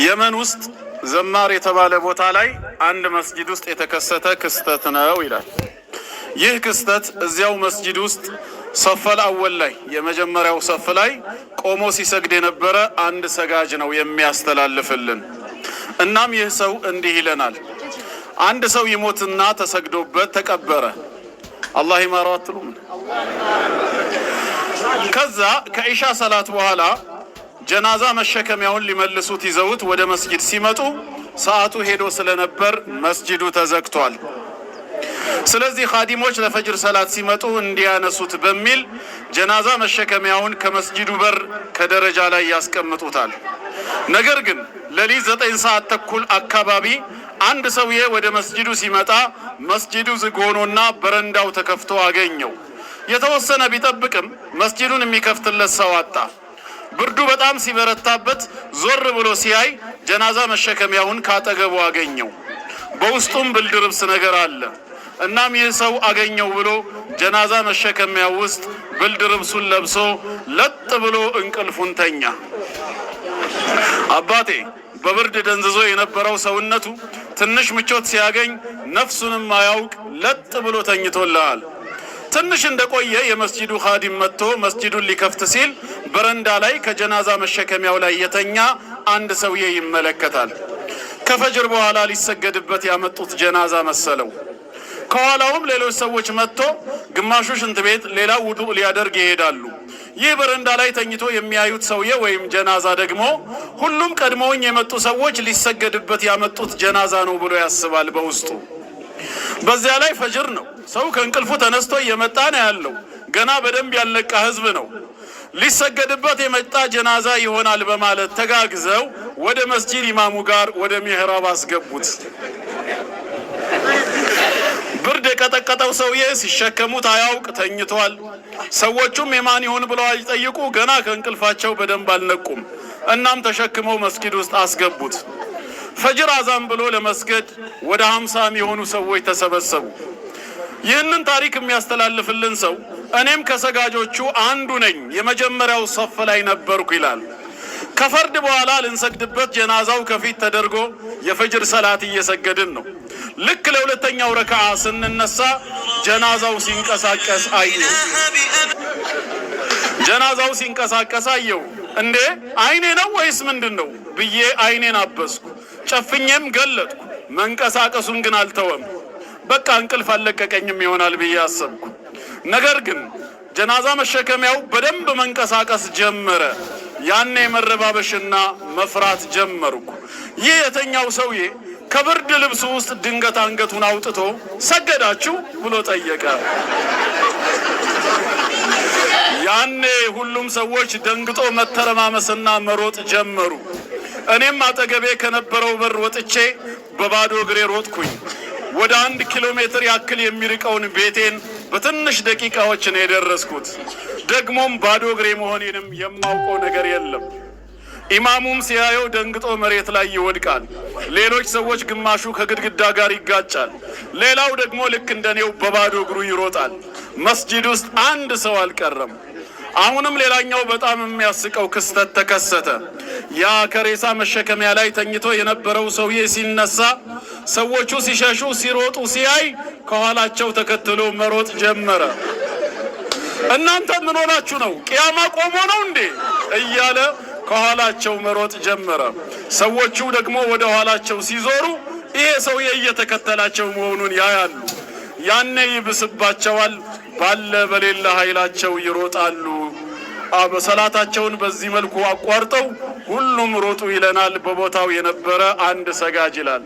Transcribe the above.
የመን ውስጥ ዘማር የተባለ ቦታ ላይ አንድ መስጂድ ውስጥ የተከሰተ ክስተት ነው ይላል። ይህ ክስተት እዚያው መስጂድ ውስጥ ሰፈል አወል ላይ የመጀመሪያው ሰፍ ላይ ቆሞ ሲሰግድ የነበረ አንድ ሰጋጅ ነው የሚያስተላልፍልን። እናም ይህ ሰው እንዲህ ይለናል። አንድ ሰው ይሞትና ተሰግዶበት ተቀበረ። አላህ ይማረው አትሉም? ከዛ ከኢሻ ሰላት በኋላ ጀናዛ መሸከሚያውን ሊመልሱት ይዘውት ወደ መስጂድ ሲመጡ ሰዓቱ ሄዶ ስለነበር መስጂዱ ተዘግቷል። ስለዚህ ኻዲሞች ለፈጅር ሰላት ሲመጡ እንዲያነሱት በሚል ጀናዛ መሸከሚያውን ከመስጂዱ በር ከደረጃ ላይ ያስቀምጡታል። ነገር ግን ሌሊት 9 ሰዓት ተኩል አካባቢ አንድ ሰውዬ ወደ መስጂዱ ሲመጣ መስጂዱ ዝግ ሆኖና በረንዳው ተከፍቶ አገኘው። የተወሰነ ቢጠብቅም መስጂዱን የሚከፍትለት ሰው አጣ። ብርዱ በጣም ሲበረታበት ዞር ብሎ ሲያይ ጀናዛ መሸከሚያውን ካጠገቡ አገኘው። በውስጡም ብርድ ልብስ ነገር አለ። እናም ይህ ሰው አገኘው ብሎ ጀናዛ መሸከሚያው ውስጥ ብርድ ልብሱን ለብሶ ለጥ ብሎ እንቅልፉን ተኛ። አባቴ በብርድ ደንዝዞ የነበረው ሰውነቱ ትንሽ ምቾት ሲያገኝ ነፍሱንም ማያውቅ ለጥ ብሎ ተኝቶልሃል። ትንሽ እንደቆየ የመስጂዱ ኻዲም መጥቶ መስጂዱን ሊከፍት ሲል በረንዳ ላይ ከጀናዛ መሸከሚያው ላይ የተኛ አንድ ሰውዬ ይመለከታል። ከፈጅር በኋላ ሊሰገድበት ያመጡት ጀናዛ መሰለው። ከኋላውም ሌሎች ሰዎች መጥቶ ግማሹ ሽንት ቤት፣ ሌላው ውዱእ ሊያደርግ ይሄዳሉ። ይህ በረንዳ ላይ ተኝቶ የሚያዩት ሰውዬ ወይም ጀናዛ ደግሞ ሁሉም ቀድሞውኝ የመጡ ሰዎች ሊሰገድበት ያመጡት ጀናዛ ነው ብሎ ያስባል በውስጡ። በዚያ ላይ ፈጅር ነው። ሰው ከእንቅልፉ ተነስቶ እየመጣ ነው ያለው። ገና በደንብ ያልነቃ ህዝብ ነው። ሊሰገድበት የመጣ ጀናዛ ይሆናል በማለት ተጋግዘው ወደ መስጂድ ኢማሙ ጋር ወደ ሚህራብ አስገቡት። ብርድ የቀጠቀጠው ሰውዬ ሲሸከሙት አያውቅ ተኝቷል። ሰዎቹም የማን ይሁን ብለው አይጠይቁ፣ ገና ከእንቅልፋቸው በደንብ አልነቁም። እናም ተሸክመው መስጊድ ውስጥ አስገቡት። ፈጅር አዛን ብሎ ለመስገድ ወደ 50 የሚሆኑ ሰዎች ተሰበሰቡ። ይህንን ታሪክ የሚያስተላልፍልን ሰው እኔም ከሰጋጆቹ አንዱ ነኝ፣ የመጀመሪያው ሰፍ ላይ ነበርኩ ይላል። ከፈርድ በኋላ ልንሰግድበት ጀናዛው ከፊት ተደርጎ የፈጅር ሰላት እየሰገድን ነው። ልክ ለሁለተኛው ረካዓ ስንነሳ ጀናዛው ሲንቀሳቀስ አየው። ጀናዛው ሲንቀሳቀስ አየው። እንዴ አይኔ ነው ወይስ ምንድነው ብዬ አይኔን አበስኩ። ጨፍኜም ገለጥኩ። መንቀሳቀሱን ግን አልተወም። በቃ እንቅልፍ አለቀቀኝም ይሆናል ብዬ አሰብኩ። ነገር ግን ጀናዛ መሸከሚያው በደንብ መንቀሳቀስ ጀመረ። ያኔ መረባበሽና መፍራት ጀመርኩ። ይህ የተኛው ሰውዬ ከብርድ ልብሱ ውስጥ ድንገት አንገቱን አውጥቶ ሰገዳችሁ ብሎ ጠየቀ። ያኔ ሁሉም ሰዎች ደንግጦ መተረማመስና መሮጥ ጀመሩ። እኔም አጠገቤ ከነበረው በር ወጥቼ በባዶ እግሬ ሮጥኩኝ። ወደ 1 ኪሎ ሜትር ያክል የሚርቀውን ቤቴን በትንሽ ደቂቃዎች ነው የደረስኩት። ደግሞም ባዶ እግሬ መሆኔንም የማውቀው ነገር የለም። ኢማሙም ሲያየው ደንግጦ መሬት ላይ ይወድቃል። ሌሎች ሰዎች ግማሹ ከግድግዳ ጋር ይጋጫል። ሌላው ደግሞ ልክ እንደኔው በባዶ እግሩ ይሮጣል። መስጂድ ውስጥ አንድ ሰው አልቀረም። አሁንም ሌላኛው በጣም የሚያስቀው ክስተት ተከሰተ። ያ ከሬሳ መሸከሚያ ላይ ተኝቶ የነበረው ሰውዬ ሲነሳ ሰዎቹ ሲሸሹ ሲሮጡ ሲያይ ከኋላቸው ተከትሎ መሮጥ ጀመረ። እናንተ ምን ሆናችሁ ነው? ቅያማ ቆሞ ነው እንዴ እያለ ከኋላቸው መሮጥ ጀመረ። ሰዎቹ ደግሞ ወደ ኋላቸው ሲዞሩ ይሄ ሰውዬ እየተከተላቸው መሆኑን ያያሉ። ያኔ ይብስባቸዋል። ባለ በሌላ ኃይላቸው ይሮጣሉ። ሰላታቸውን በዚህ መልኩ አቋርጠው ሁሉም ሮጡ ይለናል በቦታው የነበረ አንድ ሰጋጅ ይላል።